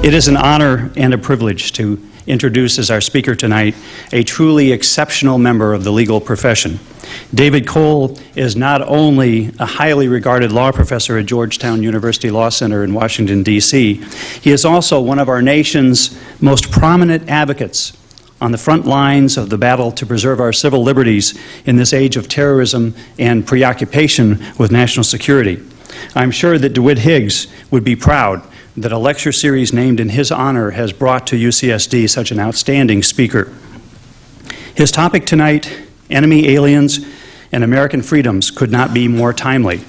It is an honor and a privilege to introduce as our speaker tonight a truly exceptional member of the legal profession. David Cole is not only a highly regarded law professor at Georgetown University Law Center in Washington, D.C., he is also one of our nation's most prominent advocates on the front lines of the battle to preserve our civil liberties in this age of terrorism and preoccupation with national security. I'm sure that DeWitt Higgs would be proud that a lecture series named in his honor has brought to UCSD such an outstanding speaker. His topic tonight, Enemy Aliens and American Freedoms, could not be more timely.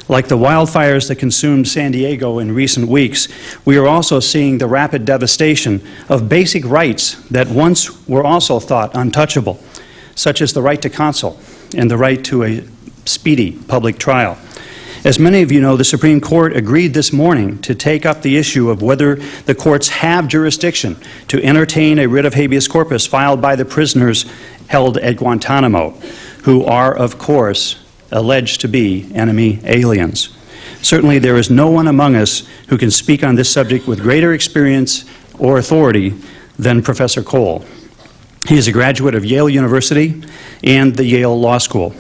Like the wildfires that consumed San Diego in recent weeks, we are also seeing the rapid devastation of basic rights that once were also thought untouchable, such as the right to counsel and the right to a speedy public trial. As many of you know, the Supreme Court agreed this morning to take up the issue of whether the courts have jurisdiction to entertain a writ of habeas corpus filed by the prisoners held at Guantanamo, who are, of course, alleged to be enemy aliens. Certainly there is no one among us who can speak on this subject with greater experience or authority than Professor Cole. He is a graduate of Yale University and the Yale Law School.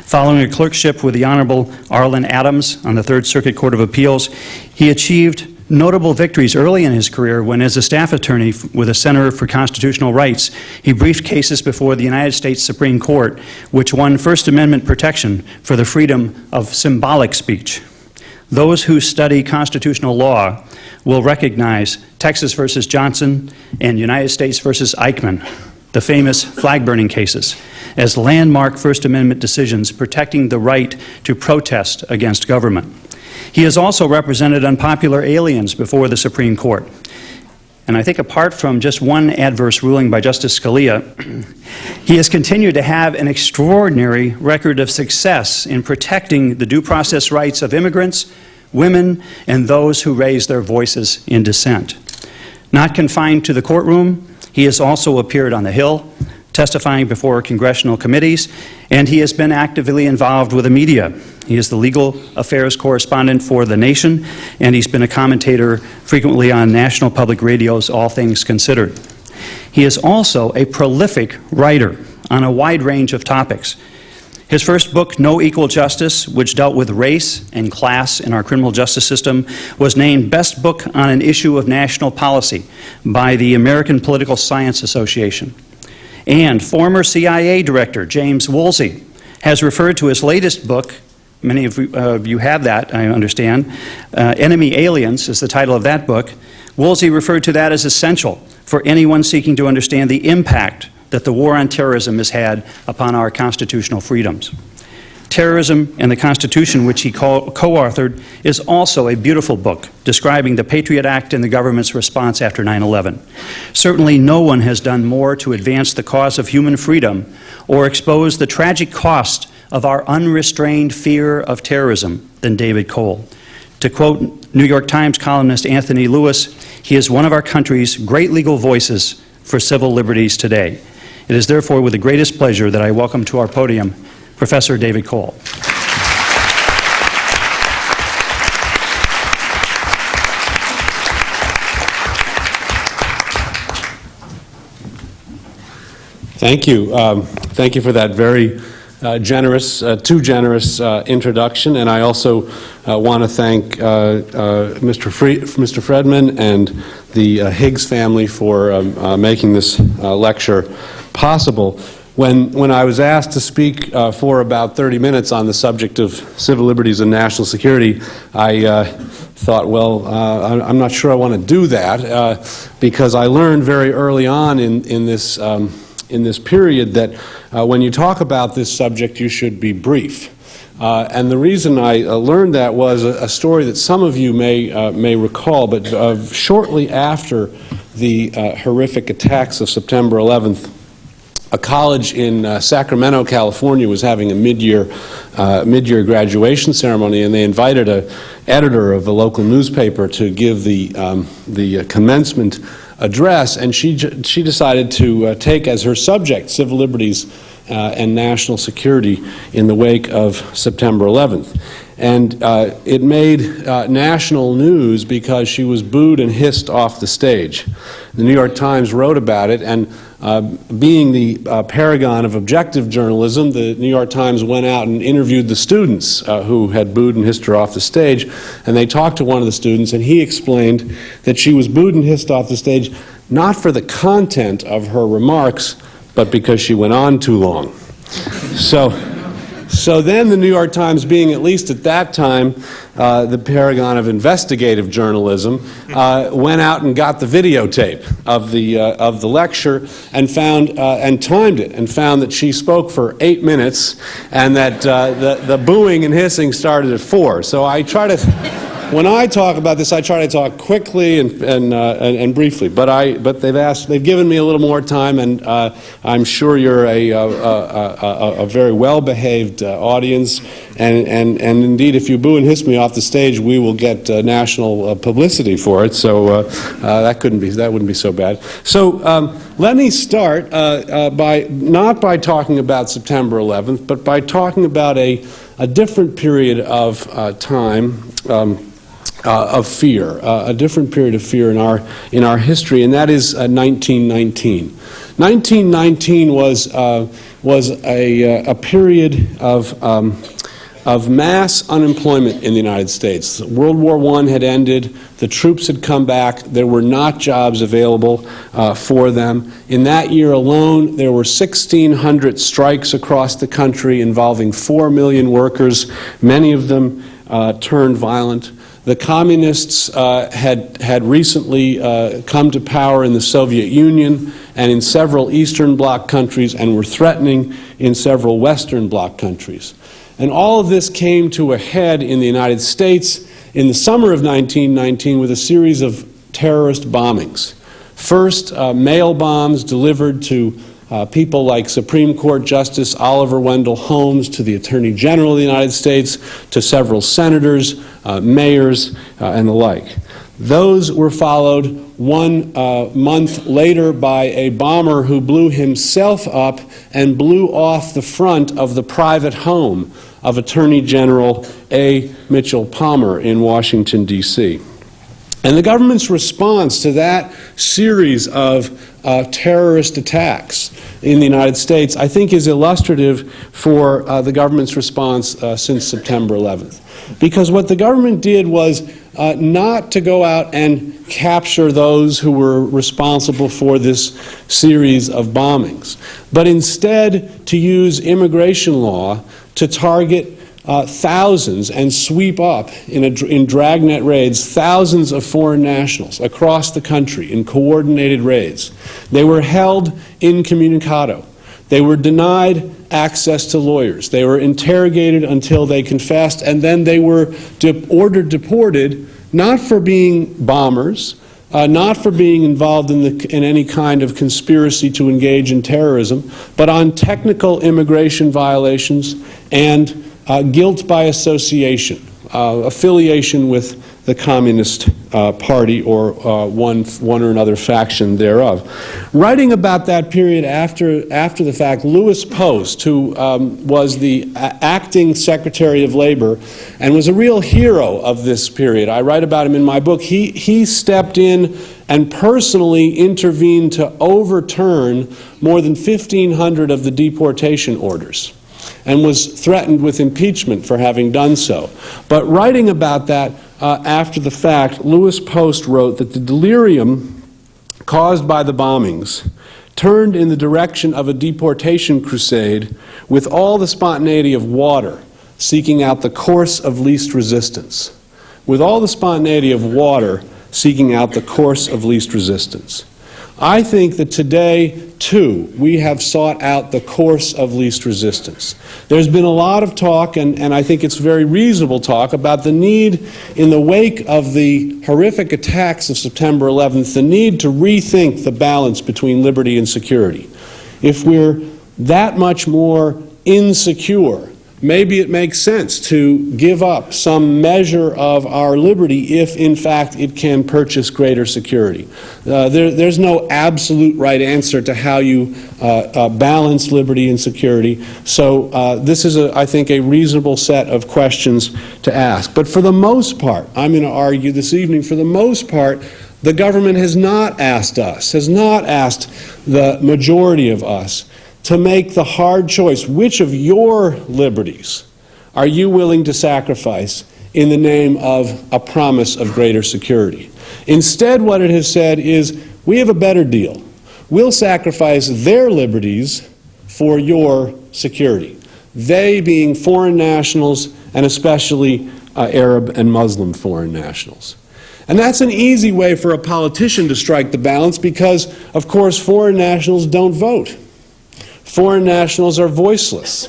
Following a clerkship with the Honorable Arlen Adams on the Third Circuit Court of Appeals, he achieved notable victories early in his career when, as a staff attorney with the Center for Constitutional Rights, he briefed cases before the United States Supreme Court, which won First Amendment protection for the freedom of symbolic speech. Those who study constitutional law will recognize Texas versus Johnson and United States versus Eichmann, the famous flag-burning cases, as landmark First Amendment decisions protecting the right to protest against government. He has also represented unpopular aliens before the Supreme Court. And I think apart from just one adverse ruling by Justice Scalia, he has continued to have an extraordinary record of success in protecting the due process rights of immigrants, women, and those who raise their voices in dissent. Not confined to the courtroom, he has also appeared on the Hill, testifying before congressional committees, and he has been actively involved with the media. He is the legal affairs correspondent for The Nation, and he's been a commentator frequently on National Public Radio's All Things Considered. He is also a prolific writer on a wide range of topics. His first book, No Equal Justice, which dealt with race and class in our criminal justice system, was named Best Book on an Issue of National Policy by the American Political Science Association. And former CIA Director James Woolsey has referred to his latest book, many of you have that, I understand, Enemy Aliens is the title of that book. Woolsey referred to that as essential for anyone seeking to understand the impact that the war on terrorism has had upon our constitutional freedoms. Terrorism and the Constitution, which he co-authored, is also a beautiful book describing the Patriot Act and the government's response after 9/11. Certainly no one has done more to advance the cause of human freedom or expose the tragic cost of our unrestrained fear of terrorism than David Cole. To quote New York Times columnist Anthony Lewis, he is one of our country's great legal voices for civil liberties today. It is therefore with the greatest pleasure that I welcome to our podium Professor David Cole. Thank you. Thank you for that very too generous introduction, and I also want to thank Mr. Fredman and the Higgs family for making this lecture possible. When I was asked to speak for about 30 minutes on the subject of civil liberties and national security, I thought, well, I'm not sure I want to do that because I learned very early on in this period that when you talk about this subject, you should be brief. And the reason I learned that was a story that some of you may recall, but shortly after the horrific attacks of September 11th, a college in Sacramento, California was having a mid-year graduation ceremony, and they invited an editor of a local newspaper to give the commencement address, and she decided to take as her subject civil liberties and national security in the wake of September 11th. And it made national news because she was booed and hissed off the stage. The New York Times wrote about it, and being the paragon of objective journalism, the New York Times went out and interviewed the students who had booed and hissed her off the stage, and they talked to one of the students, and he explained that she was booed and hissed off the stage not for the content of her remarks, but because she went on too long. So then the New York Times, being at least at that time the paragon of investigative journalism, went out and got the videotape of the lecture and found and timed it and found that she spoke for 8 minutes and that the booing and hissing started at 4. So I try to. When I talk about this, I try to talk quickly and briefly. But they've given me a little more time, and I'm sure you're a very well-behaved audience. And indeed, if you boo and hiss me off the stage, we will get national publicity for it. So that wouldn't be so bad. So let me start not by talking about September 11th, but by talking about a different period of time. Of fear, a different period of fear in our history, and that is 1919. 1919 was a period of mass unemployment in the United States. World War I had ended. The troops had come back. There were not jobs available for them. In that year alone, there were 1,600 strikes across the country involving 4 million workers. Many of them turned violent. The communists had recently come to power in the Soviet Union and in several Eastern Bloc countries, and were threatening in several Western Bloc countries. And all of this came to a head in the United States in the summer of 1919 with a series of terrorist bombings. First, mail bombs delivered to people like Supreme Court Justice Oliver Wendell Holmes, to the Attorney General of the United States, to several senators, mayors, and the like. Those were followed 1 month later by a bomber who blew himself up and blew off the front of the private home of Attorney General A. Mitchell Palmer in Washington, D.C. And the government's response to that series of terrorist attacks in the United States, I think, is illustrative for the government's response since September 11th. Because what the government did was not to go out and capture those who were responsible for this series of bombings, but instead to use immigration law to target thousands and sweep up in dragnet raids thousands of foreign nationals across the country in coordinated raids. They were held incommunicado. They were denied access to lawyers. They were interrogated until they confessed, and then they were ordered deported, not for being bombers, not for being involved in any kind of conspiracy to engage in terrorism, but on technical immigration violations and guilt by association, affiliation with the Communist Party or one or another faction thereof. Writing about that period after the fact, Louis Post, who was the acting Secretary of Labor and was a real hero of this period, I write about him in my book, he stepped in and personally intervened to overturn more than 1,500 of the deportation orders, and was threatened with impeachment for having done so. But writing about that after the fact, Louis Post wrote that the delirium caused by the bombings turned in the direction of a deportation crusade with all the spontaneity of water seeking out the course of least resistance. With all the spontaneity of water seeking out the course of least resistance. I think that today, too, we have sought out the course of least resistance. There's been a lot of talk, and I think it's very reasonable talk, about the need, in the wake of the horrific attacks of September 11th, the need to rethink the balance between liberty and security. If we're that much more insecure maybe it makes sense to give up some measure of our liberty if, in fact, it can purchase greater security. There's no absolute right answer to how you balance liberty and security, so this is, I think, a reasonable set of questions to ask. But for the most part, I'm going to argue this evening, for the most part, the government has not asked the majority of us to make the hard choice. Which of your liberties are you willing to sacrifice in the name of a promise of greater security? Instead, what it has said is, we have a better deal. We'll sacrifice their liberties for your security. They being foreign nationals, and especially Arab and Muslim foreign nationals. And that's an easy way for a politician to strike the balance because, of course, foreign nationals don't vote. Foreign nationals are voiceless.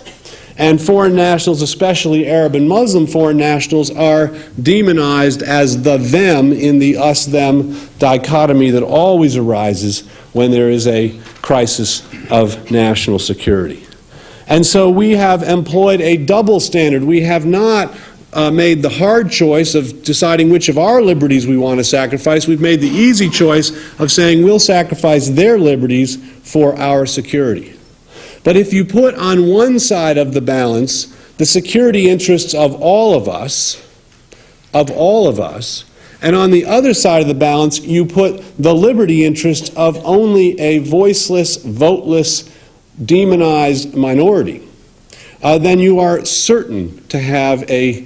And foreign nationals, especially Arab and Muslim foreign nationals, are demonized as the them in the us-them dichotomy that always arises when there is a crisis of national security. And so we have employed a double standard. We have not made the hard choice of deciding which of our liberties we want to sacrifice. We've made the easy choice of saying we'll sacrifice their liberties for our security. But if you put on one side of the balance the security interests of all of us, and on the other side of the balance you put the liberty interest of only a voiceless, voteless, demonized minority, then you are certain to have a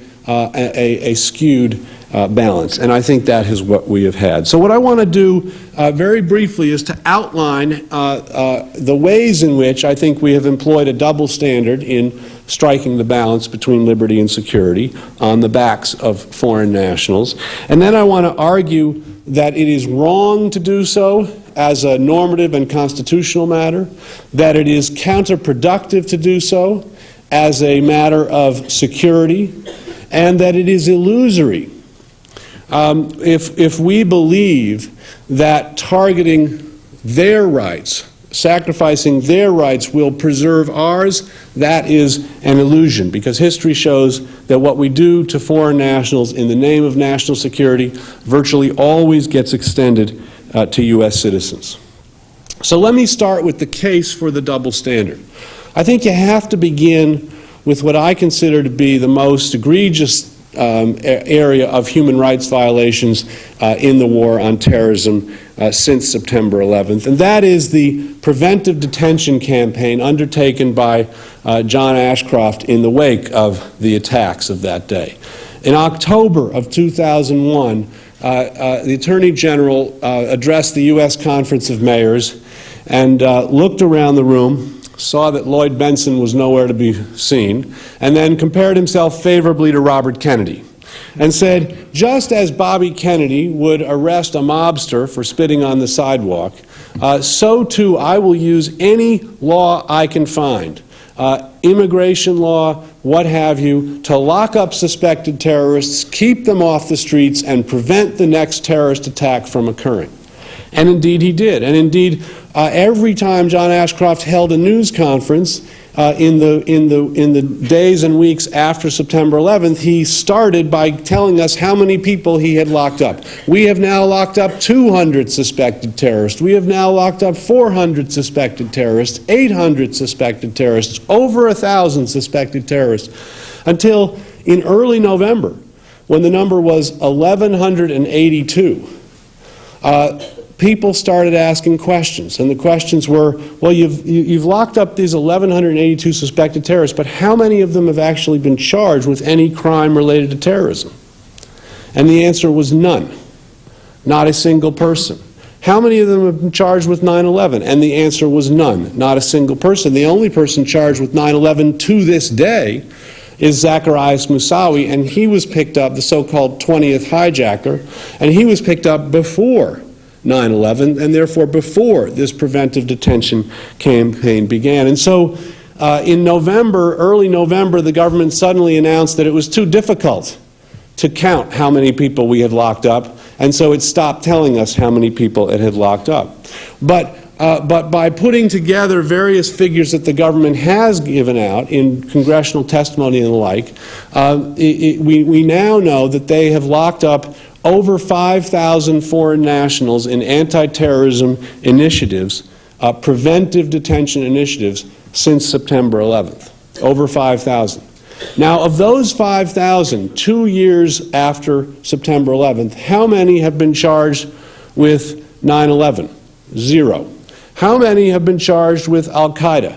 skewed balance. And I think that is what we have had. So what I want to do very briefly is to outline the ways in which I think we have employed a double standard in striking the balance between liberty and security on the backs of foreign nationals. And then I want to argue that it is wrong to do so as a normative and constitutional matter, that it is counterproductive to do so as a matter of security, and that it is illusory. If we believe that targeting their rights, sacrificing their rights will preserve ours, that is an illusion, because history shows that what we do to foreign nationals in the name of national security virtually always gets extended to U.S. citizens. So let me start with the case for the double standard. I think you have to begin with what I consider to be the most egregious area of human rights violations in the war on terrorism since September 11th, and that is the preventive detention campaign undertaken by John Ashcroft in the wake of the attacks of that day. In October of 2001, the Attorney General addressed the U.S. Conference of Mayors and looked around the room, saw that Lloyd Benson was nowhere to be seen, and then compared himself favorably to Robert Kennedy and said, just as Bobby Kennedy would arrest a mobster for spitting on the sidewalk, so too I will use any law I can find, immigration law, what have you, to lock up suspected terrorists, keep them off the streets, and prevent the next terrorist attack from occurring. And indeed he did. And indeed, every time John Ashcroft held a news conference in the days and weeks after September 11th, he started by telling us how many people he had locked up. We have now locked up 200 suspected terrorists. We have now locked up 400 suspected terrorists, 800 suspected terrorists, over 1,000 suspected terrorists, until in early November, when the number was 1,182. People started asking questions, and the questions were, well, you've locked up these 1,182 suspected terrorists, but how many of them have actually been charged with any crime related to terrorism? And the answer was none. Not a single person. How many of them have been charged with 9/11? And the answer was none. Not a single person. The only person charged with 9/11 to this day is Zacharias Moussaoui, and he was picked up, the so-called 20th hijacker, and he was picked up before 9/11, and therefore before this preventive detention campaign began. And so in November, early November, the government suddenly announced that it was too difficult to count how many people we had locked up, and so it stopped telling us how many people it had locked up. But But by putting together various figures that the government has given out in congressional testimony and the like, we now know that they have locked up over 5,000 foreign nationals in anti-terrorism initiatives, preventive detention initiatives, since September 11th. Over 5,000. Now, of those 5,000, 2 years after September 11th, how many have been charged with 9/11? 0. How many have been charged with Al-Qaeda,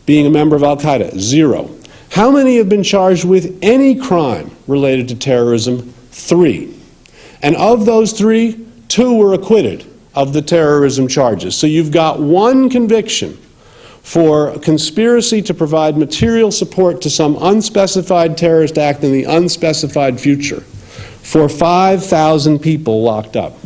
being a member of Al-Qaeda? 0. How many have been charged with any crime related to terrorism? 3. And of those 3, 2 were acquitted of the terrorism charges. So you've got one conviction for conspiracy to provide material support to some unspecified terrorist act in the unspecified future for 5,000 people locked up.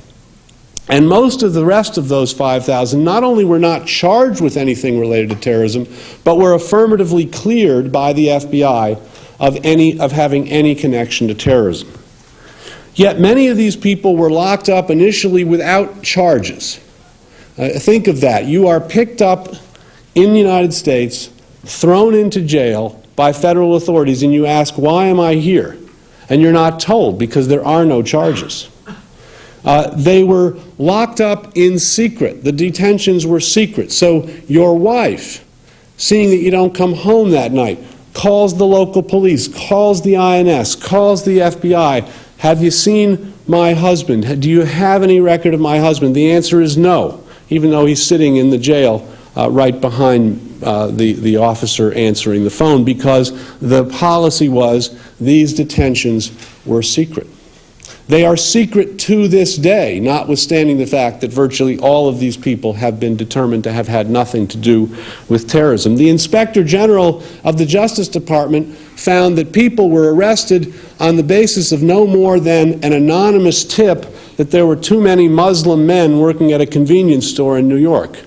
And most of the rest of those 5,000 not only were not charged with anything related to terrorism, but were affirmatively cleared by the FBI of having any connection to terrorism. Yet many of these people were locked up initially without charges. Think of that. You are picked up in the United States, thrown into jail by federal authorities, and you ask, why am I here? And you're not told, because there are no charges. They were locked up in secret. The detentions were secret. So your wife, seeing that you don't come home that night, calls the local police, calls the INS, calls the FBI. Have you seen my husband? Do you have any record of my husband? The answer is no, even though he's sitting in the jail right behind the officer answering the phone, because the policy was these detentions were secret. They are secret to this day, notwithstanding the fact that virtually all of these people have been determined to have had nothing to do with terrorism. The Inspector General of the Justice Department found that people were arrested on the basis of no more than an anonymous tip that there were too many Muslim men working at a convenience store in New York.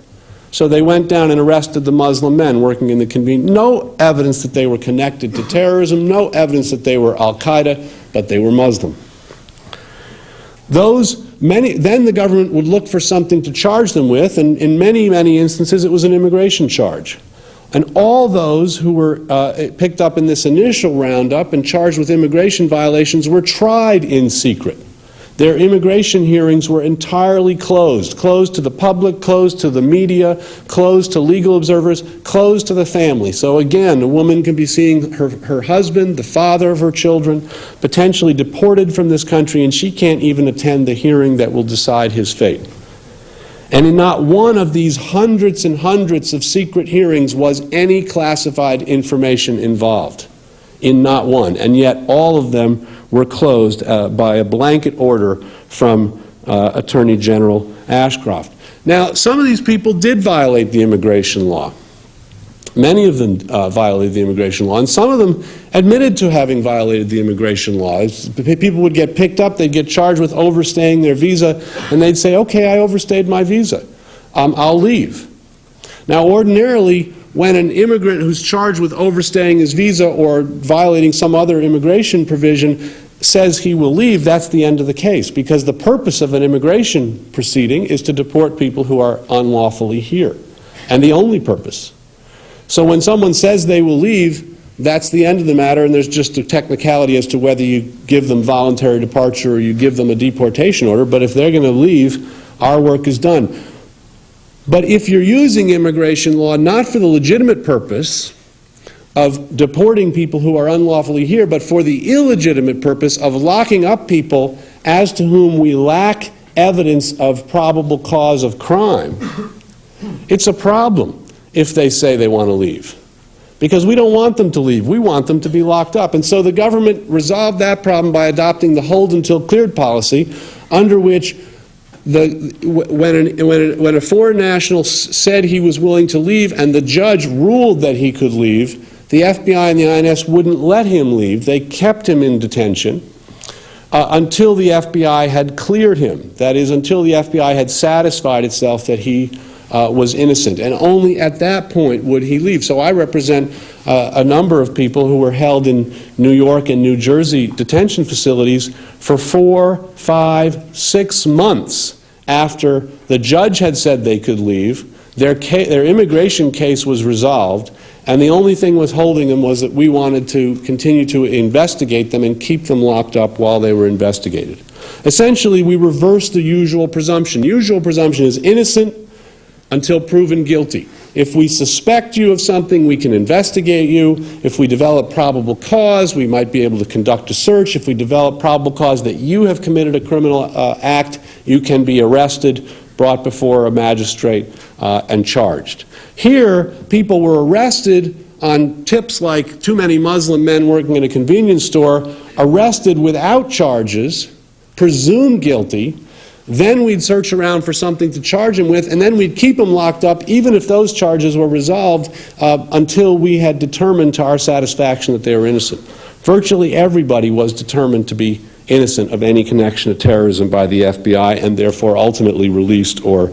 So they went down and arrested the Muslim men working in the convenience. No evidence that they were connected to terrorism, no evidence that they were Al-Qaeda, but they were Muslim. Then the government would look for something to charge them with, and in many, many instances it was an immigration charge. And all those who were picked up in this initial roundup and charged with immigration violations were tried in secret. Their immigration hearings were entirely closed to the public, closed to the media, closed to legal observers, closed to the family. So again, a woman can be seeing her husband, the father of her children, potentially deported from this country, and she can't even attend the hearing that will decide his fate. And in not one of these hundreds and hundreds of secret hearings was any classified information involved. In not one. And yet all of them were closed by a blanket order from Attorney General Ashcroft. Now, some of these people did violate the immigration law. Many of them violated the immigration law, and some of them admitted to having violated the immigration law. People would get picked up, they'd get charged with overstaying their visa, and they'd say, okay, I overstayed my visa. I'll leave. Now, ordinarily, when an immigrant who's charged with overstaying his visa or violating some other immigration provision says he will leave, that's the end of the case, because the purpose of an immigration proceeding is to deport people who are unlawfully here, and the only purpose. So when someone says they will leave, that's the end of the matter, and there's just a technicality as to whether you give them voluntary departure or you give them a deportation order, but if they're going to leave, our work is done. But if you're using immigration law not for the legitimate purpose of deporting people who are unlawfully here, but for the illegitimate purpose of locking up people as to whom we lack evidence of probable cause of crime, it's a problem if they say they want to leave. Because we don't want them to leave, we want them to be locked up. And so the government resolved that problem by adopting the hold until cleared policy, under which when a foreign national said he was willing to leave and the judge ruled that he could leave, the FBI and the INS wouldn't let him leave. They kept him in detention until the FBI had cleared him. That is, until the FBI had satisfied itself that he was innocent. And only at that point would he leave. So I represent a number of people who were held in New York and New Jersey detention facilities for 4, 5, 6 months after the judge had said they could leave, Their immigration case was resolved, and the only thing was holding them was that we wanted to continue to investigate them and keep them locked up while they were investigated. Essentially, we reversed the usual presumption. Usual presumption is innocent until proven guilty. If we suspect you of something, we can investigate you. If we develop probable cause, we might be able to conduct a search. If we develop probable cause that you have committed a criminal act, you can be arrested, brought before a magistrate, and charged. Here, people were arrested on tips like too many Muslim men working in a convenience store, arrested without charges, presumed guilty. Then we'd search around for something to charge them with, and then we'd keep them locked up even if those charges were resolved until we had determined to our satisfaction that they were innocent. Virtually everybody was determined to be innocent of any connection to terrorism by the FBI and therefore ultimately released or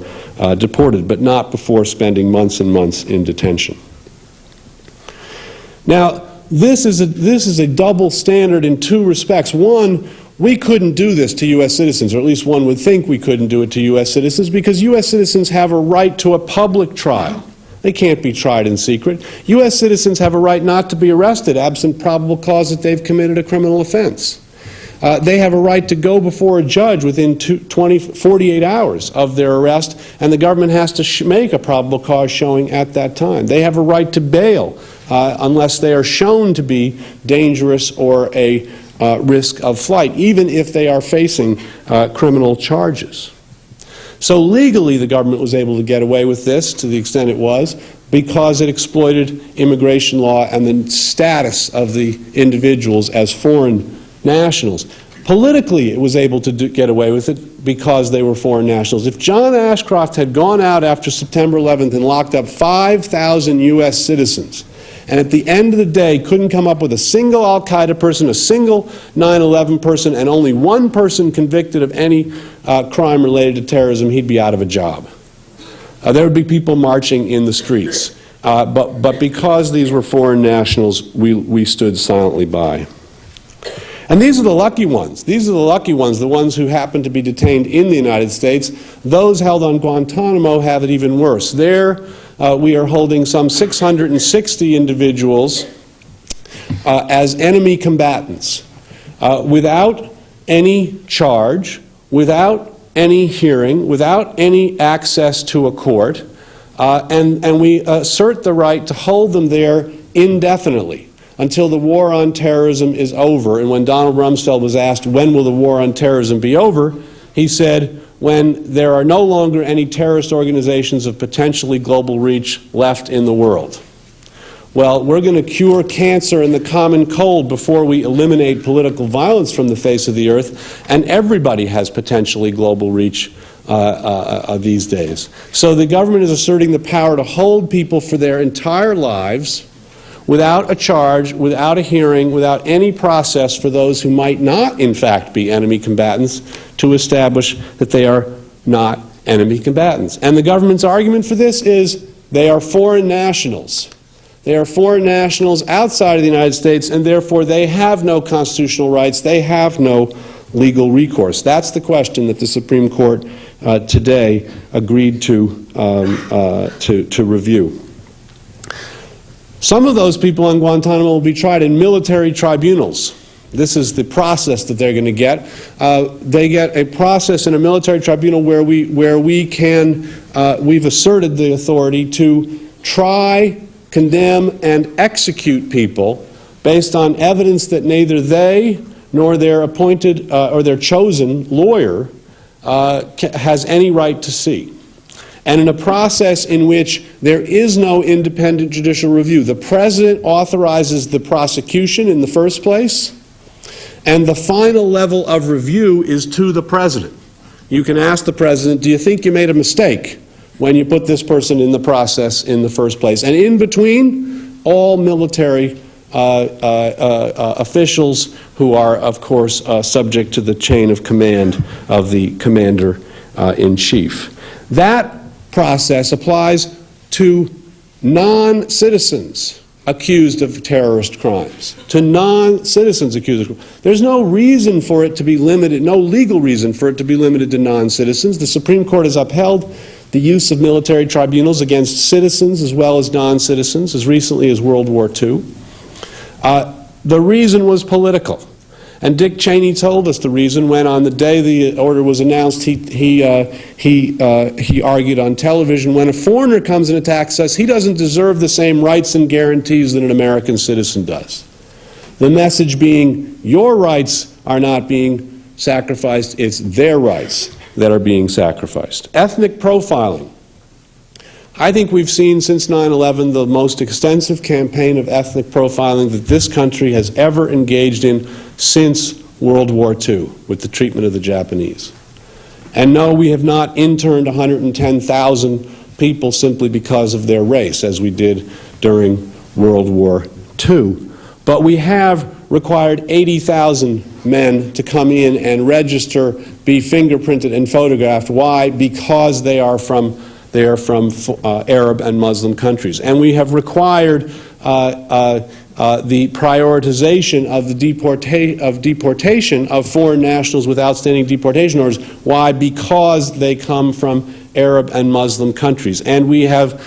deported, but not before spending months and months in detention. Now, this is a double standard in two respects. One, we couldn't do this to U.S. citizens, or at least one would think we couldn't do it to U.S. citizens, because U.S. citizens have a right to a public trial. They can't be tried in secret. U.S. citizens have a right not to be arrested absent probable cause that they've committed a criminal offense. They have a right to go before a judge within 48 hours of their arrest, and the government has to make a probable cause showing at that time. They have a right to bail unless they are shown to be dangerous or a risk of flight, even if they are facing criminal charges. So legally, the government was able to get away with this to the extent it was because it exploited immigration law and the status of the individuals as foreign nationals. Politically, it was able to get away with it because they were foreign nationals. If John Ashcroft had gone out after September 11th and locked up 5,000 U.S. citizens, and at the end of the day couldn't come up with a single al-Qaeda person, a single 9/11 person, and only one person convicted of any crime related to terrorism, he'd be out of a job. There would be people marching in the streets. But because these were foreign nationals, we stood silently by. And these are the lucky ones. These are the lucky ones, the ones who happen to be detained in the United States. Those held on Guantanamo have it even worse. There, we are holding some 660 individuals as enemy combatants without any charge, without any hearing, without any access to a court, and we assert the right to hold them there indefinitely until the war on terrorism is over. And when Donald Rumsfeld was asked, when will the war on terrorism be over, he said, when there are no longer any terrorist organizations of potentially global reach left in the world. Well, we're going to cure cancer and the common cold before we eliminate political violence from the face of the earth, and everybody has potentially global reach these days. So the government is asserting the power to hold people for their entire lives without a charge, without a hearing, without any process for those who might not, in fact, be enemy combatants, to establish that they are not enemy combatants. And the government's argument for this is they are foreign nationals. They are foreign nationals outside of the United States, and therefore they have no constitutional rights, they have no legal recourse. That's the question that the Supreme Court today agreed to review. Some of those people on Guantanamo will be tried in military tribunals. This is the process that they're going to get. They get a process in a military tribunal where we've asserted the authority to try, condemn, and execute people based on evidence that neither they nor their appointed or their chosen lawyer has any right to see. And in a process in which there is no independent judicial review. The President authorizes the prosecution in the first place, and the final level of review is to the President. You can ask the President, do you think you made a mistake when you put this person in the process in the first place? And in between, all military officials who are, of course, subject to the chain of command of the Commander-in-Chief. That process applies to non-citizens accused of terrorist crimes, to non-citizens accused of crimes. There's no reason for it to be limited, no legal reason for it to be limited to non-citizens. The Supreme Court has upheld the use of military tribunals against citizens as well as non-citizens as recently as World War II. The reason was political. And Dick Cheney told us the reason when, on the day the order was announced, he argued on television, when a foreigner comes and attacks us, he doesn't deserve the same rights and guarantees that an American citizen does. The message being, your rights are not being sacrificed, it's their rights that are being sacrificed. Ethnic profiling. I think we've seen since 9/11 the most extensive campaign of ethnic profiling that this country has ever engaged in since World War II with the treatment of the Japanese. And no, we have not interned 110,000 people simply because of their race, as we did during World War II. But we have required 80,000 men to come in and register, be fingerprinted and photographed. Why? Because they are from Arab and Muslim countries. And we have required the prioritization of the deportation of foreign nationals with outstanding deportation orders. Why? Because they come from Arab and Muslim countries. And we have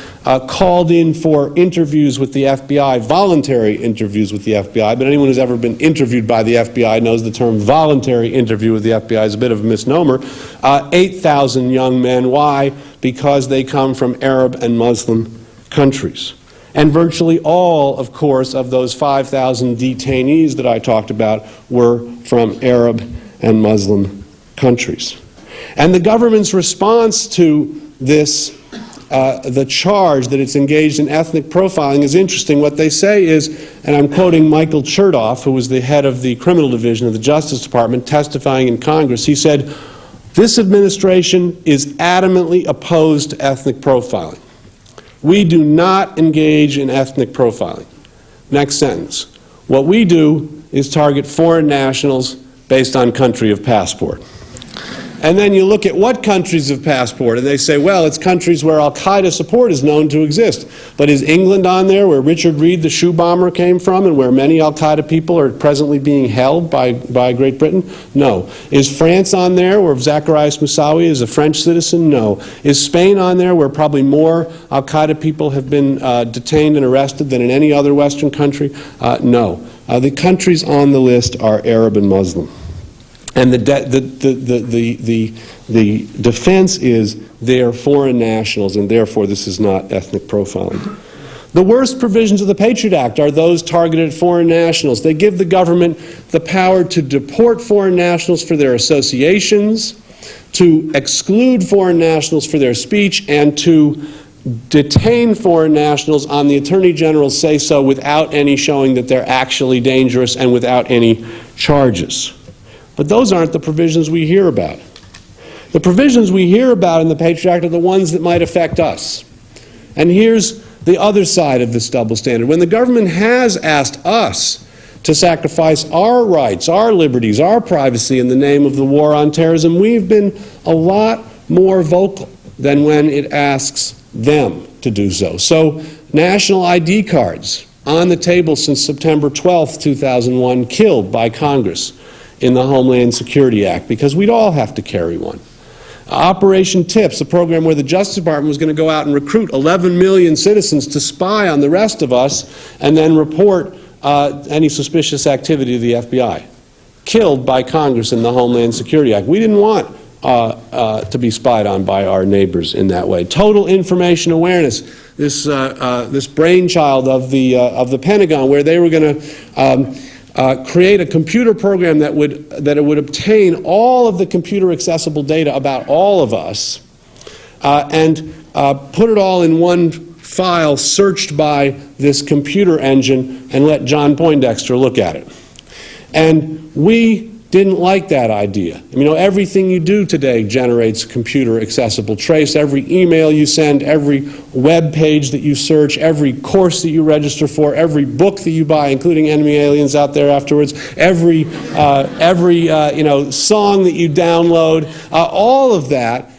called in for interviews with the FBI, voluntary interviews with the FBI, but anyone who's ever been interviewed by the FBI knows the term voluntary interview with the FBI is a bit of a misnomer. 8,000 young men. Why? Because they come from Arab and Muslim countries. And virtually all, of course, of those 5,000 detainees that I talked about were from Arab and Muslim countries. And the government's response to this, the charge that it's engaged in ethnic profiling, is interesting. What they say is, and I'm quoting Michael Chertoff, who was the head of the criminal division of the Justice Department, testifying in Congress, he said, "This administration is adamantly opposed to ethnic profiling. We do not engage in ethnic profiling." Next sentence. "What we do is target foreign nationals based on country of passport." And then you look at what countries of passport, and they say, well, it's countries where al-Qaeda support is known to exist. But is England on there, where Richard Reed, the shoe bomber, came from, and where many al-Qaeda people are presently being held by Great Britain? No. Is France on there, where Zacarias Moussaoui is a French citizen? No. Is Spain on there, where probably more al-Qaeda people have been detained and arrested than in any other Western country? No. The countries on the list are Arab and Muslim. And the defense is they are foreign nationals, and therefore this is not ethnic profiling. The worst provisions of the Patriot Act are those targeted at foreign nationals. They give the government the power to deport foreign nationals for their associations, to exclude foreign nationals for their speech, and to detain foreign nationals on the Attorney General's say-so without any showing that they're actually dangerous and without any charges. But those aren't the provisions we hear about. The provisions we hear about in the Patriot Act are the ones that might affect us. And here's the other side of this double standard. When the government has asked us to sacrifice our rights, our liberties, our privacy in the name of the war on terrorism, we've been a lot more vocal than when it asks them to do so. So, national ID cards on the table since September 12th, 2001, killed by Congress in the Homeland Security Act, because we'd all have to carry one. Operation TIPS, a program where the Justice Department was going to go out and recruit 11 million citizens to spy on the rest of us and then report any suspicious activity to the FBI. Killed by Congress in the Homeland Security Act. We didn't want to be spied on by our neighbors in that way. Total information awareness, this brainchild of the Pentagon, where they were going to create a computer program that would obtain all of the computer accessible data about all of us and put it all in one file searched by this computer engine and let John Poindexter look at it. And we didn't like that idea. You know, everything you do today generates a computer accessible trace. Every email you send, every web page that you search, every course that you register for, every book that you buy, including Enemy Aliens out there afterwards, every song that you download, all of that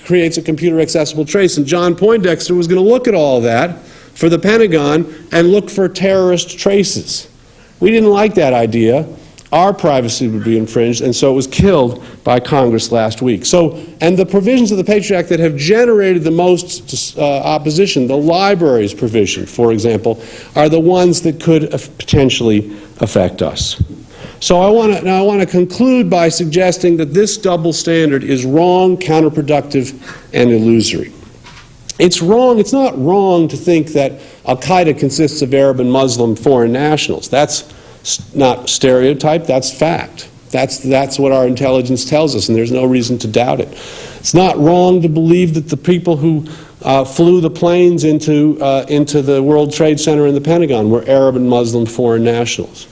creates a computer accessible trace. And John Poindexter was going to look at all that for the Pentagon and look for terrorist traces. We didn't like that idea. our privacy would be infringed, and so it was killed by Congress last week. And the provisions of the Patriot Act that have generated the most opposition, the libraries provision, for example, are the ones that could potentially affect us. So I want to conclude by suggesting that this double standard is wrong, counterproductive, and illusory. It's wrong. It's not wrong to think that Al-Qaeda consists of Arab and Muslim foreign nationals. That's not stereotype, that's fact. That's what our intelligence tells us, and there's no reason to doubt it. It's not wrong to believe that the people who flew the planes into the World Trade Center and the Pentagon were Arab and Muslim foreign nationals.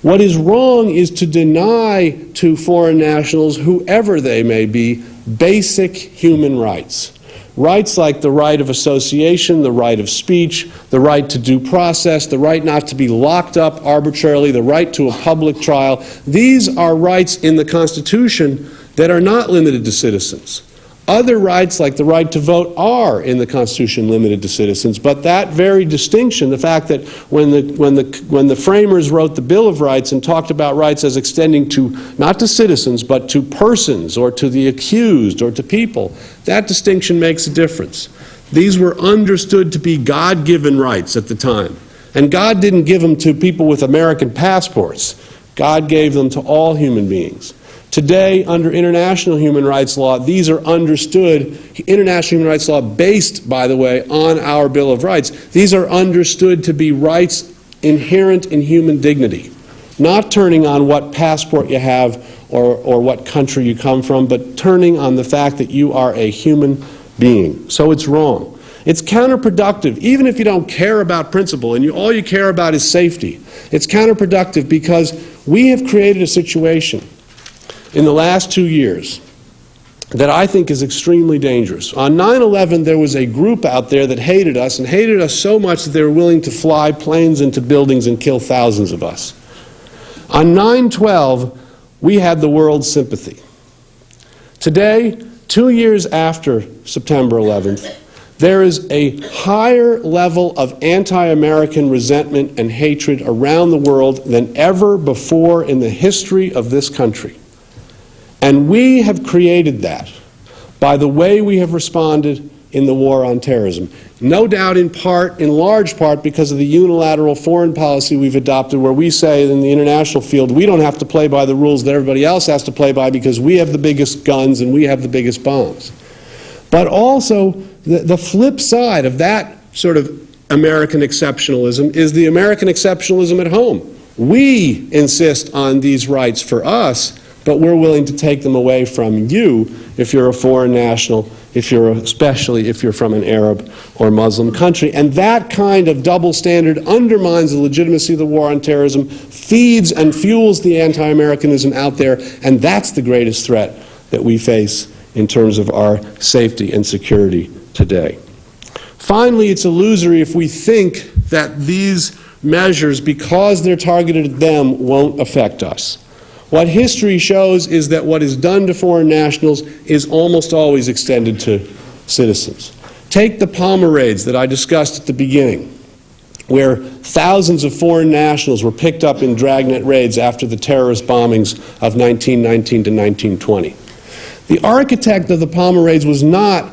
What is wrong is to deny to foreign nationals, whoever they may be, basic human rights. Rights like the right of association, the right of speech, the right to due process, the right not to be locked up arbitrarily, the right to a public trial. These are rights in the Constitution that are not limited to citizens. Other rights, like the right to vote, are in the Constitution limited to citizens, but that very distinction, the fact that when the framers wrote the Bill of Rights and talked about rights as extending to, not to citizens, but to persons or to the accused or to people, that distinction makes a difference. These were understood to be God-given rights at the time, and God didn't give them to people with American passports. God gave them to all human beings. Today, under international human rights law, these are understood, international human rights law based, by the way, on our Bill of Rights. These are understood to be rights inherent in human dignity, not turning on what passport you have or what country you come from, but turning on the fact that you are a human being. So it's wrong. It's counterproductive, even if you don't care about principle and all you care about is safety. It's counterproductive because we have created a situation in the last 2 years that I think is extremely dangerous. On 9/11, there was a group out there that hated us, and hated us so much that they were willing to fly planes into buildings and kill thousands of us. On 9/12, we had the world's sympathy. Today, 2 years after September 11th, there is a higher level of anti-American resentment and hatred around the world than ever before in the history of this country. And we have created that by the way we have responded in the war on terrorism. No doubt in large part because of the unilateral foreign policy we've adopted, where we say in the international field we don't have to play by the rules that everybody else has to play by because we have the biggest guns and we have the biggest bombs. But also the flip side of that sort of American exceptionalism is the American exceptionalism at home. We insist on these rights for us, but we're willing to take them away from you if you're a foreign national, especially if you're from an Arab or Muslim country. And that kind of double standard undermines the legitimacy of the war on terrorism, feeds and fuels the anti-Americanism out there, and that's the greatest threat that we face in terms of our safety and security today. Finally, it's illusory if we think that these measures, because they're targeted at them, won't affect us. What history shows is that what is done to foreign nationals is almost always extended to citizens. Take the Palmer raids that I discussed at the beginning, where thousands of foreign nationals were picked up in dragnet raids after the terrorist bombings of 1919 to 1920. The architect of the Palmer raids was not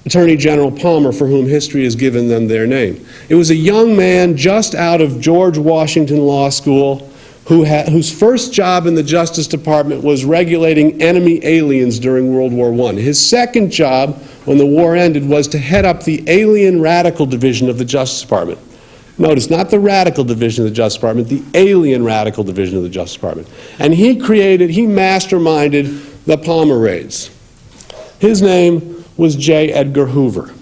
Attorney General Palmer, for whom history has given them their name. It was a young man just out of George Washington Law School whose first job in the Justice Department was regulating enemy aliens during World War I. His second job, when the war ended, was to head up the Alien Radical Division of the Justice Department. Notice, not the Radical Division of the Justice Department, the Alien Radical Division of the Justice Department. And he masterminded the Palmer raids. His name was J. Edgar Hoover.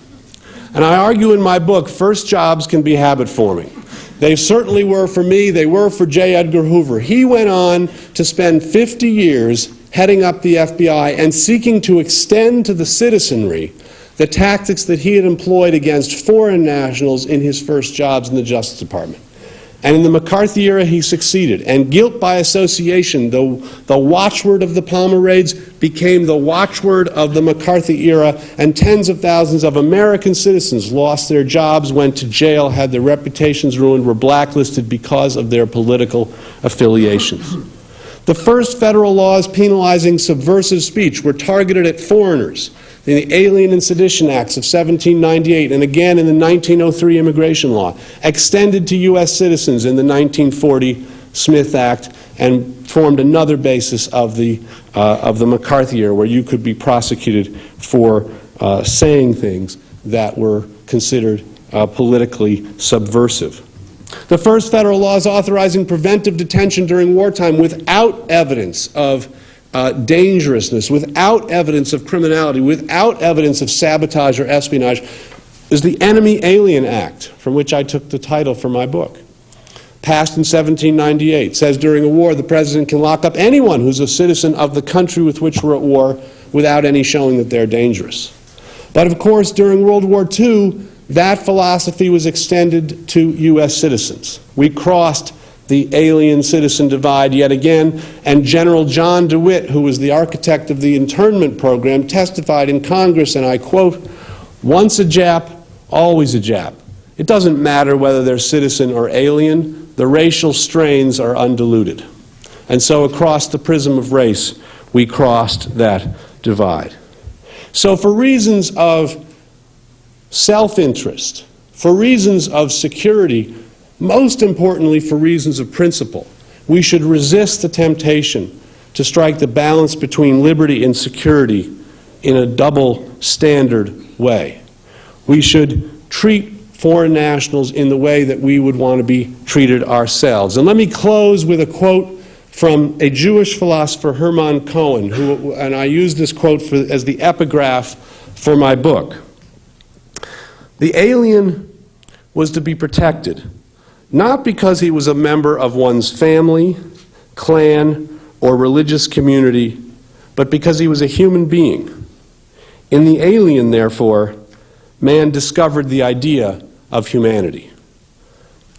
And I argue in my book, first jobs can be habit-forming. They certainly were for me. They were for J. Edgar Hoover. He went on to spend 50 years heading up the FBI and seeking to extend to the citizenry the tactics that he had employed against foreign nationals in his first jobs in the Justice Department. And in the McCarthy era, he succeeded. And guilt by association, the watchword of the Palmer raids, became the watchword of the McCarthy era, and tens of thousands of American citizens lost their jobs, went to jail, had their reputations ruined, were blacklisted because of their political affiliations. The first federal laws penalizing subversive speech were targeted at foreigners in the Alien and Sedition Acts of 1798 and again in the 1903 immigration law, extended to U.S. citizens in the 1940 Smith Act, and formed another basis of the McCarthy era, where you could be prosecuted for saying things that were considered politically subversive. The first federal laws authorizing preventive detention during wartime without evidence of dangerousness, without evidence of criminality, without evidence of sabotage or espionage, is the Enemy Alien Act, from which I took the title for my book. Passed in 1798, says during a war the president can lock up anyone who's a citizen of the country with which we're at war without any showing that they're dangerous. But of course, during World War II, that philosophy was extended to U.S. citizens. We crossed the alien-citizen divide yet again, and General John DeWitt, who was the architect of the internment program, testified in Congress, and I quote, "Once a Jap, always a Jap. It doesn't matter whether they're citizen or alien. The racial strains are undiluted." And so across the prism of race, we crossed that divide. So for reasons of self-interest, for reasons of security, most importantly for reasons of principle, we should resist the temptation to strike the balance between liberty and security in a double standard way. We should treat foreign nationals in the way that we would want to be treated ourselves. And let me close with a quote from a Jewish philosopher, Hermann Cohen, and I use this quote as the epigraph for my book. The alien was to be protected, not because he was a member of one's family, clan, or religious community, but because he was a human being. In the alien, therefore, man discovered the idea of humanity.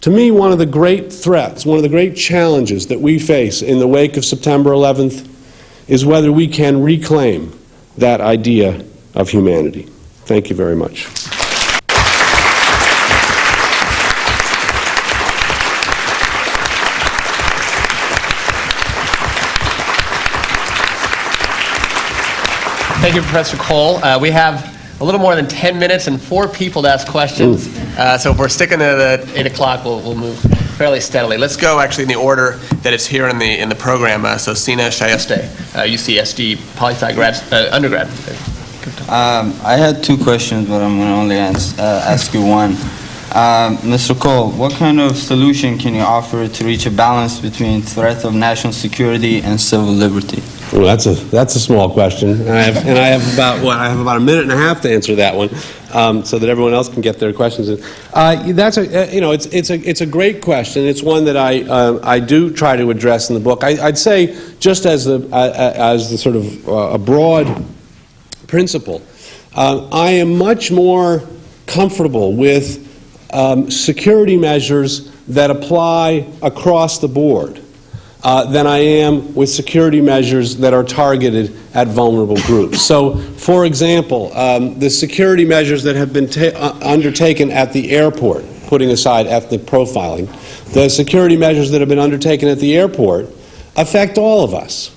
To me, one of the great threats, one of the great challenges that we face in the wake of September 11th is whether we can reclaim that idea of humanity. Thank you very much. Thank you, Professor Cole. We have a little more than 10 minutes and 4 people to ask questions. So if we're sticking to the 8 o'clock, we'll move fairly steadily. Let's go actually in the order that it's here in the program. So Sina Shayeste, UCSD Poli-Sci undergrad. I had 2 questions, but I'm going to only ask you one. Mr. Cole, what kind of solution can you offer to reach a balance between threat of national security and civil liberty? Well, that's a small question, and I have about a minute and a half to answer that one, so that everyone else can get their questions in. It's a great question. It's one that I do try to address in the book. I'd say just as the sort of a broad principle, I am much more comfortable with security measures that apply across the board than I am with security measures that are targeted at vulnerable groups. So, for example, the security measures that have been undertaken at the airport, putting aside ethnic profiling, the security measures that have been undertaken at the airport affect all of us.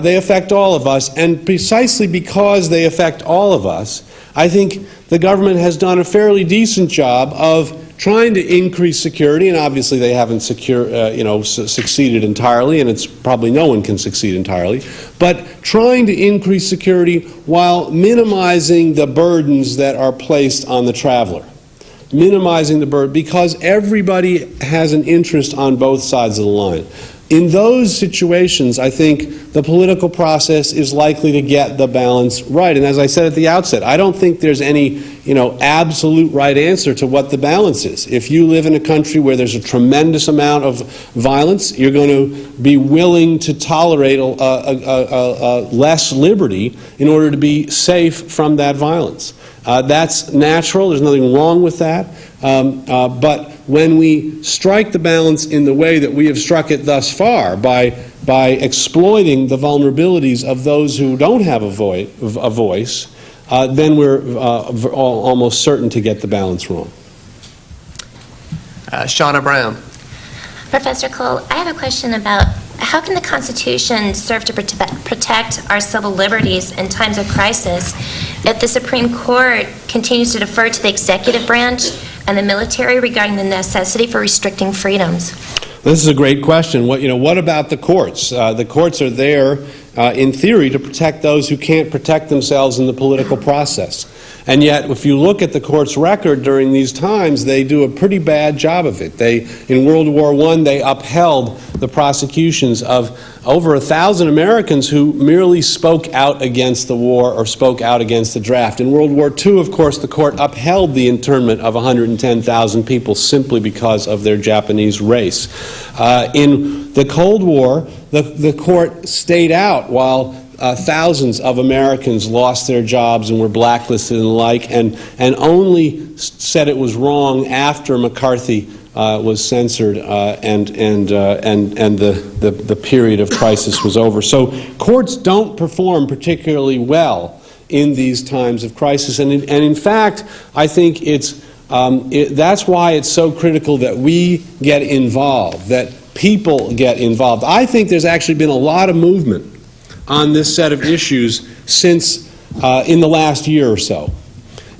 They affect all of us, and precisely because they affect all of us, I think the government has done a fairly decent job of trying to increase security, and obviously they haven't succeeded entirely, and it's probably no one can succeed entirely, but trying to increase security while minimizing the burdens that are placed on the traveler. Minimizing the burden, because everybody has an interest on both sides of the line. In those situations, I think the political process is likely to get the balance right. And as I said at the outset, I don't think there's any, absolute right answer to what the balance is. If you live in a country where there's a tremendous amount of violence, you're going to be willing to tolerate less liberty in order to be safe from that violence. That's natural. There's nothing wrong with that. But when we strike the balance in the way that we have struck it thus far, by exploiting the vulnerabilities of those who don't have a voice, then we're almost certain to get the balance wrong. Shauna Brown. Professor Cole, I have a question about how can the Constitution serve to protect our civil liberties in times of crisis if the Supreme Court continues to defer to the executive branch and the military regarding the necessity for restricting freedoms? This is a great question. What about the courts? The courts are there, in theory, to protect those who can't protect themselves in the political process. And yet, if you look at the court's record during these times, they do a pretty bad job of it. In World War I, they upheld the prosecutions of over 1,000 Americans who merely spoke out against the war or spoke out against the draft. In World War II, of course, the court upheld the internment of 110,000 people simply because of their Japanese race. In the Cold War, the court stayed out while thousands of Americans lost their jobs and were blacklisted and the like, and only said it was wrong after McCarthy was censored and the period of crisis was over. So courts don't perform particularly well in these times of crisis, and in fact, I think that's why it's so critical that we get involved, that people get involved. I think there's actually been a lot of movement on this set of issues since in the last year or so.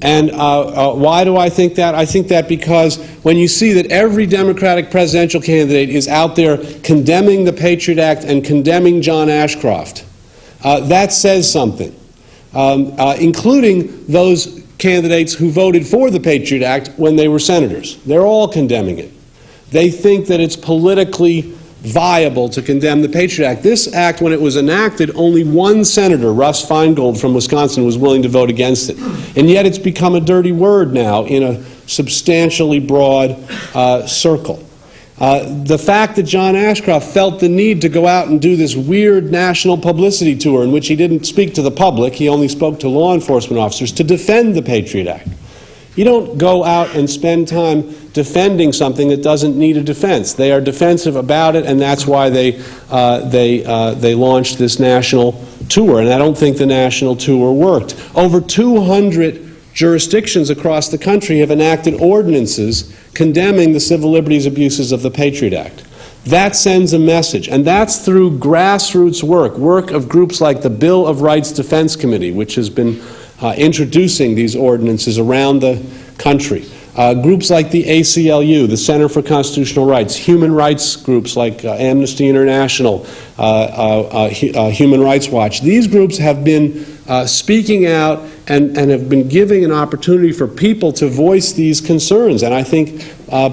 And why do I think that? I think that because when you see that every Democratic presidential candidate is out there condemning the Patriot Act and condemning John Ashcroft, that says something, including those candidates who voted for the Patriot Act when they were senators. They're all condemning it. They think that it's politically viable to condemn the Patriot Act. This act, when it was enacted, only one senator, Russ Feingold from Wisconsin, was willing to vote against it. And yet it's become a dirty word now in a substantially broad circle. The fact that John Ashcroft felt the need to go out and do this weird national publicity tour in which he didn't speak to the public, he only spoke to law enforcement officers, to defend the Patriot Act. You don't go out and spend time defending something that doesn't need a defense. They are defensive about it, and that's why they launched this national tour. And I don't think the national tour worked. Over 200 jurisdictions across the country have enacted ordinances condemning the civil liberties abuses of the Patriot Act. That sends a message, and that's through grassroots work of groups like the Bill of Rights Defense Committee, which has been introducing these ordinances around the country. Groups like the ACLU, the Center for Constitutional Rights, human rights groups like Amnesty International, Human Rights Watch. These groups have been speaking out and have been giving an opportunity for people to voice these concerns, and I think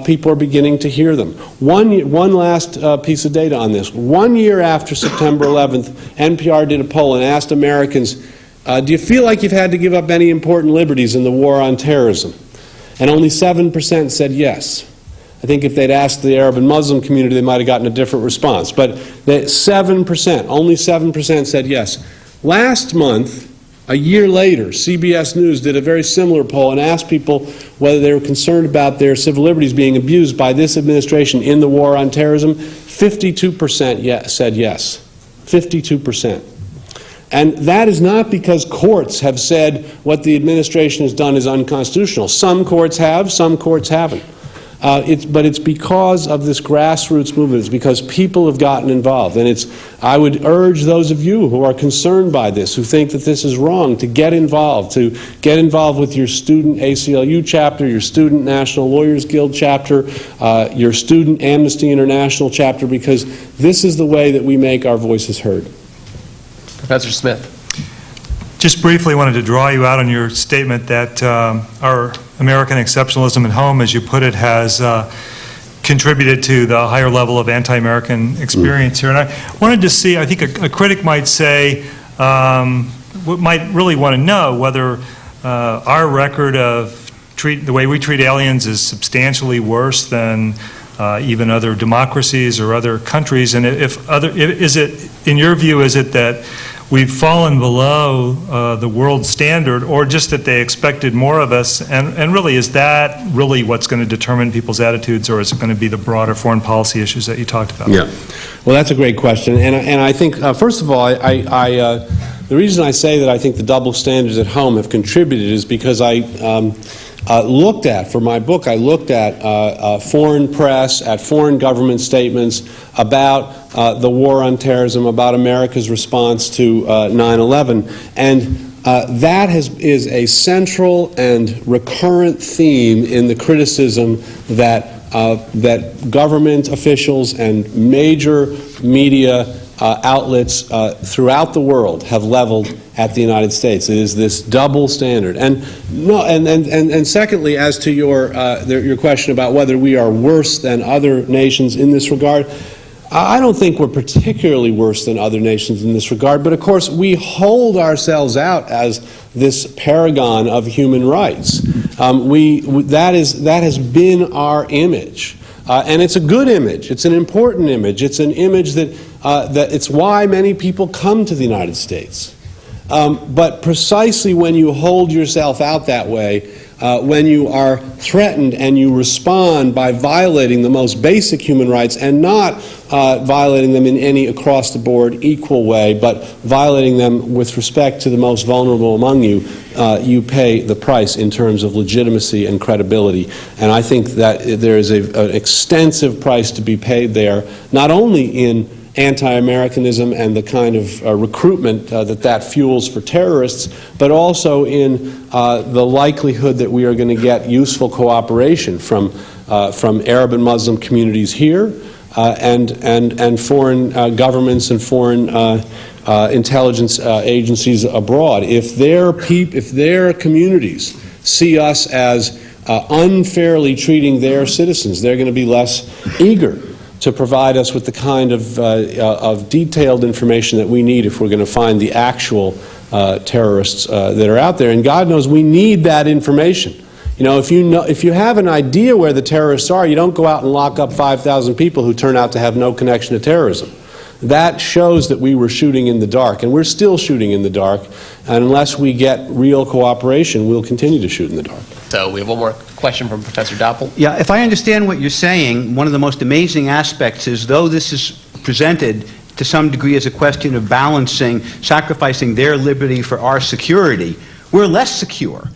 people are beginning to hear them. One last piece of data on this. 1 year after September 11th, NPR did a poll and asked Americans, do you feel like you've had to give up any important liberties in the war on terrorism? And only 7% said yes. I think if they'd asked the Arab and Muslim community, they might have gotten a different response. But 7%, only 7% said yes. Last month, a year later, CBS News did a very similar poll and asked people whether they were concerned about their civil liberties being abused by this administration in the war on terrorism. 52% said yes. 52%. And that is not because courts have said what the administration has done is unconstitutional. Some courts have, some courts haven't. But it's because of this grassroots movement. It's because people have gotten involved. And I would urge those of you who are concerned by this, who think that this is wrong, to get involved with your student ACLU chapter, your student National Lawyers Guild chapter, your student Amnesty International chapter, because this is the way that we make our voices heard. Professor Smith. Just briefly wanted to draw you out on your statement that our American exceptionalism at home, as you put it, has contributed to the higher level of anti-American experience here. And I wanted to see, I think a critic might say, might really want to know whether our record of the way we treat aliens is substantially worse than even other democracies or other countries, and is it, in your view, is it that we've fallen below the world standard, or just that they expected more of us, and really, is that really what's going to determine people's attitudes, or is it going to be the broader foreign policy issues that you talked about? Yeah, well, that's a great question, and I think, first of all, the reason I say that I think the double standards at home have contributed is because I looked at, for my book, I looked at foreign press, at foreign government statements about the war on terrorism, about America's response to 9/11, and that is a central and recurrent theme in the criticism that government officials and major media outlets throughout the world have leveled at the United States. It is this double standard. And secondly, as to your question about whether we are worse than other nations in this regard, I don't think we're particularly worse than other nations in this regard, but of course we hold ourselves out as this paragon of human rights. That has been our image. And it's a good image. It's an important image. It's an image that it's why many people come to the United States. But precisely when you hold yourself out that way, when you are threatened and you respond by violating the most basic human rights and not violating them in any across-the-board equal way, but violating them with respect to the most vulnerable among you, you pay the price in terms of legitimacy and credibility. And I think that there is an extensive price to be paid there, not only in anti-Americanism and the kind of recruitment that fuels for terrorists, but also in the likelihood that we are going to get useful cooperation from Arab and Muslim communities here and foreign governments and foreign intelligence agencies abroad. If their communities see us as unfairly treating their citizens, they're going to be less eager to provide us with the kind of detailed information that we need if we're going to find the actual terrorists that are out there. And God knows we need that information. You know, if you have an idea where the terrorists are, you don't go out and lock up 5,000 people who turn out to have no connection to terrorism. That shows that we were shooting in the dark, and we're still shooting in the dark. And unless we get real cooperation, we'll continue to shoot in the dark. So we have one more question from Professor Doppel. Yeah, if I understand what you're saying, one of the most amazing aspects is, though this is presented to some degree as a question of balancing, sacrificing their liberty for our security, we're less secure,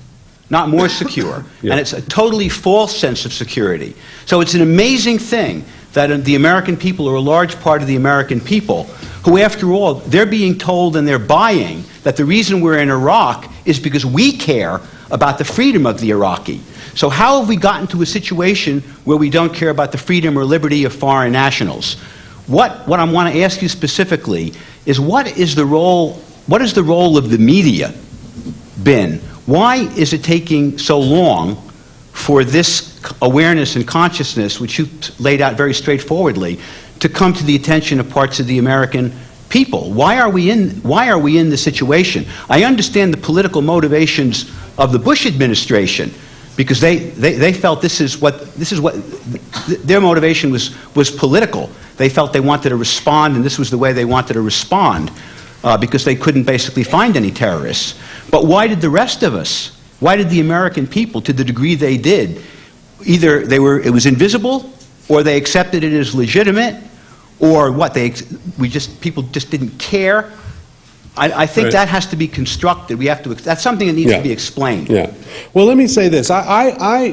not more secure. Yeah. And it's a totally false sense of security. So it's an amazing thing that the American people are a large part of the American people who, after all, they're being told and they're buying that the reason we're in Iraq is because we care about the freedom of the Iraqi. So how have we gotten to a situation where we don't care about the freedom or liberty of foreign nationals? What I want to ask you specifically is what is the role of the media been? Why is it taking so long for this awareness and consciousness, which you laid out very straightforwardly, to come to the attention of parts of the American people? Why are we in this situation? I understand the political motivations of the Bush administration, because they felt this is what their motivation was political. They felt they wanted to respond, and this was the way they wanted to respond, because they couldn't basically find any terrorists. But why did the rest of us? Why did the American people, to the degree they did, either it was invisible, or they accepted it as legitimate, or what? People just didn't care. I think that has to be constructed. That's something that needs to be explained. Yeah. Well, let me say this. I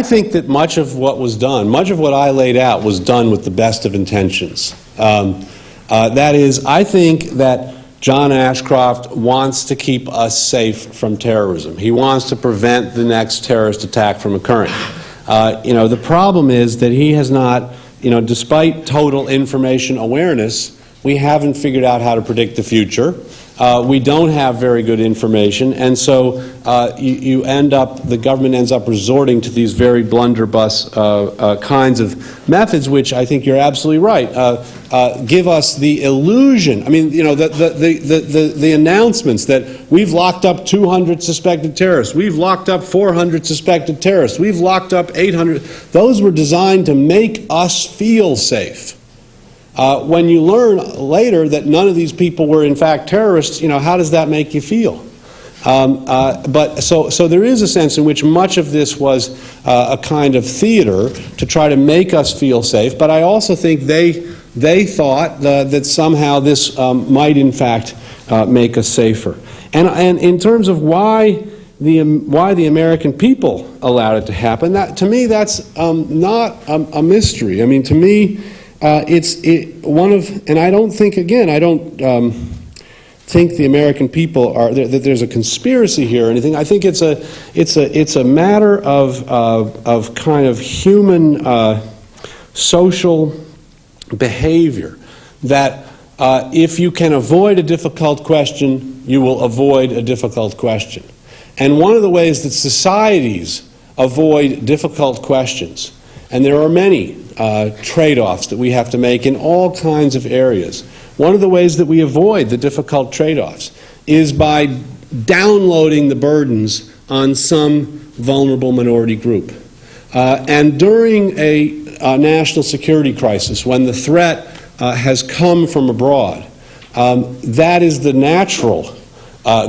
think that much of what was done, much of what I laid out was done with the best of intentions. That is, I think that John Ashcroft wants to keep us safe from terrorism. He wants to prevent the next terrorist attack from occurring. The problem is that he has not, despite total information awareness, we haven't figured out how to predict the future. We don't have very good information, and so the government ends up resorting to these very blunderbuss kinds of methods, which I think you're absolutely right. Give us the illusion. I mean, the announcements that we've locked up 200 suspected terrorists, we've locked up 400 suspected terrorists, we've locked up 800. Those were designed to make us feel safe. When you learn later that none of these people were in fact terrorists, how does that make you feel? So there is a sense in which much of this was a kind of theater to try to make us feel safe, but I also think they thought that somehow this might in fact make us safer. And in terms of why why the American people allowed it to happen. To me, that's not a mystery. I mean, to me, and I don't think, again, I don't think the American people that there's a conspiracy here or anything. I think it's a matter of kind of human social behavior that if you can avoid a difficult question, you will avoid a difficult question. And one of the ways that societies avoid difficult questions, and there are many trade-offs that we have to make in all kinds of areas, one of the ways that we avoid the difficult trade-offs is by downloading the burdens on some vulnerable minority group. And during a national security crisis, when the threat has come from abroad, that is the natural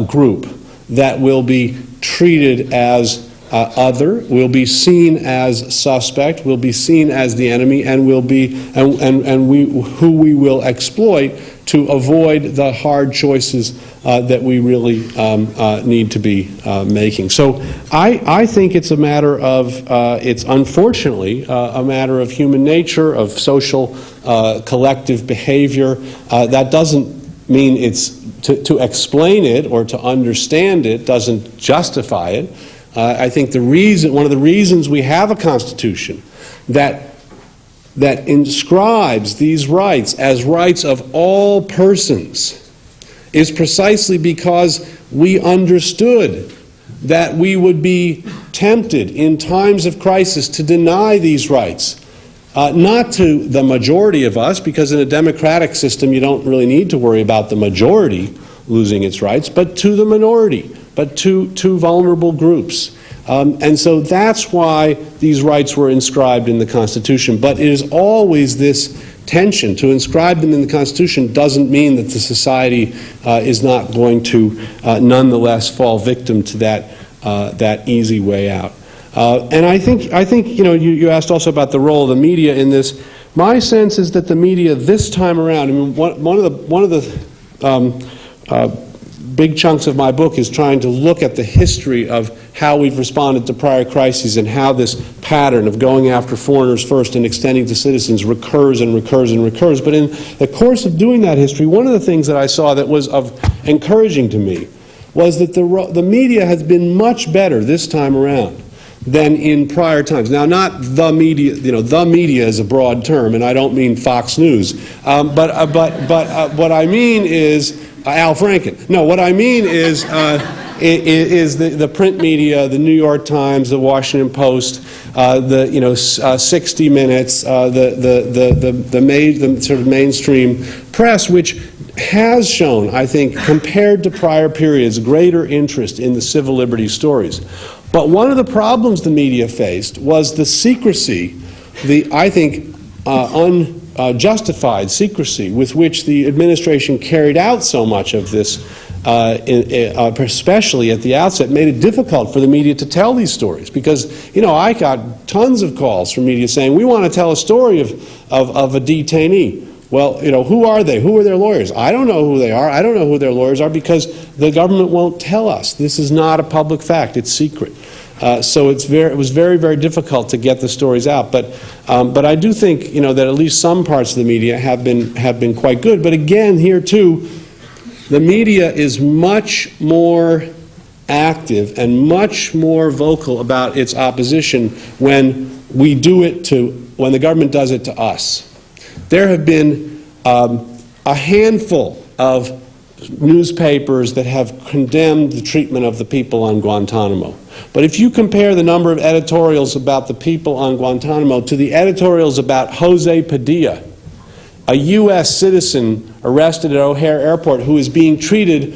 group that will be treated as other, will be seen as suspect, will be seen as the enemy, and will be who we will exploit to avoid the hard choices that we really need to be making. So I think it's a matter of, it's unfortunately a matter of human nature, of social collective behavior. That doesn't mean it's to explain it or to understand it doesn't justify it. I think one of the reasons we have a Constitution that inscribes these rights as rights of all persons is precisely because we understood that we would be tempted in times of crisis to deny these rights. Not to the majority of us, because in a democratic system you don't really need to worry about the majority losing its rights, but to the minority, but to vulnerable groups. And so that's why these rights were inscribed in the Constitution. But it is always this tension. To inscribe them in the Constitution doesn't mean that the society is not going to nonetheless fall victim to that easy way out. And I think you asked also about the role of the media in this. My sense is that the media this time around, I mean, one of the big chunks of my book is trying to look at the history of how we've responded to prior crises and how this pattern of going after foreigners first and extending to citizens recurs and recurs and recurs. But in the course of doing that history, one of the things that I saw that was encouraging to me was that the media has been much better this time around than in prior times. Now, not the media, the media is a broad term, and I don't mean Fox News, but what I mean is Al Franken. No, what I mean is the print media, the New York Times, the Washington Post, 60 Minutes, the sort of mainstream press, which has shown, I think, compared to prior periods, greater interest in the civil liberties stories. But one of the problems the media faced was the secrecy, I think, unjustified secrecy with which the administration carried out so much of this, especially at the outset, made it difficult for the media to tell these stories. Because, I got tons of calls from media saying, we want to tell a story of a detainee. Well, who are they? Who are their lawyers? I don't know who they are. I don't know who their lawyers are because the government won't tell us. This is not a public fact. It's secret. So it was very, very difficult to get the stories out. But I do think, that at least some parts of the media have been quite good. But again, here too, the media is much more active and much more vocal about its opposition when when the government does it to us. There have been a handful of newspapers that have condemned the treatment of the people on Guantanamo. But if you compare the number of editorials about the people on Guantanamo to the editorials about Jose Padilla, a U.S. citizen arrested at O'Hare Airport who is being treated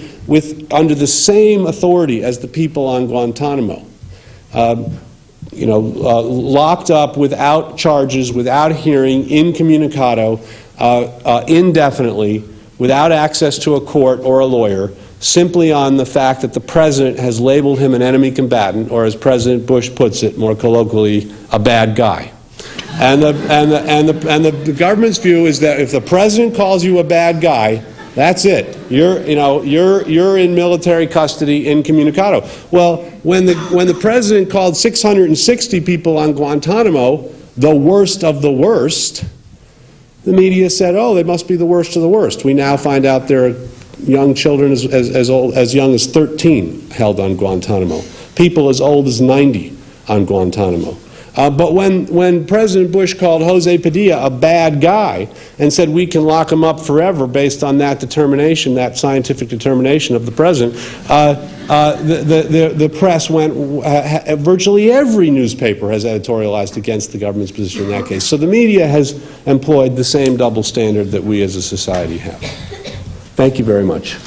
under the same authority as the people on Guantanamo, locked up without charges, without hearing, incommunicado, indefinitely, without access to a court or a lawyer, simply on the fact that the president has labeled him an enemy combatant, or as President Bush puts it more colloquially, a bad guy. And the government's view is that if the president calls you a bad guy, That's it. You're in military custody incommunicado. Well, when the president called 660 people on Guantanamo the worst of the worst, the media said, oh, they must be the worst of the worst. We now find out there are young children as young as 13 held on Guantanamo. People as old as 90 on Guantanamo. But when President Bush called Jose Padilla a bad guy and said we can lock him up forever based on that determination, that scientific determination of the president, the press went, virtually every newspaper has editorialized against the government's position in that case. So the media has employed the same double standard that we as a society have. Thank you very much.